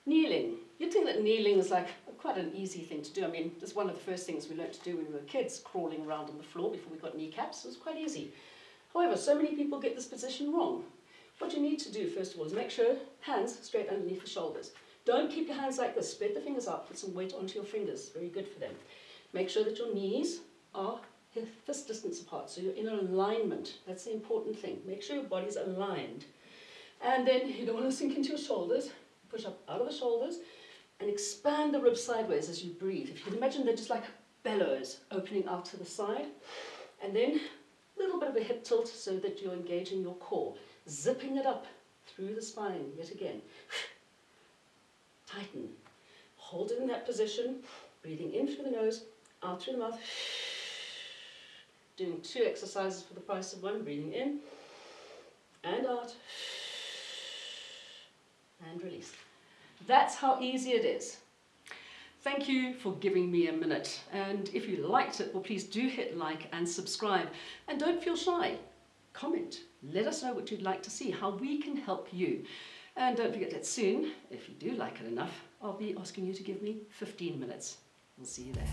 Kneeling. You'd think that kneeling is like quite an easy thing to do. I mean, it's one of the first things we learned to do when we were kids, crawling around on the floor before we got kneecaps. It was quite easy. However, so many people get this position wrong. What you need to do, first of all, is make sure hands straight underneath the shoulders. Don't keep your hands like this. Spread the fingers out. Put some weight onto your fingers. Very good for them. Make sure that your knees are fist distance apart, so you're in alignment. That's the important thing. Make sure your body's aligned. And then you don't want to sink into your shoulders. Push up out of the shoulders and expand the ribs sideways as you breathe. If you can imagine, they're just like bellows opening out to the side. And then a little bit of a hip tilt so that you're engaging your core. Zipping it up through the spine yet again. Tighten. Hold it in that position. Breathing in through the nose, out through the mouth. Doing 2 exercises for the price of 1. Breathing in and out. And release. That's how easy it is. Thank you for giving me a minute. And if you liked it, well, please do hit like and subscribe. And don't feel shy. Comment. Let us know what you'd like to see, how we can help you. And don't forget that soon, if you do like it enough, I'll be asking you to give me 15 minutes. We'll see you there.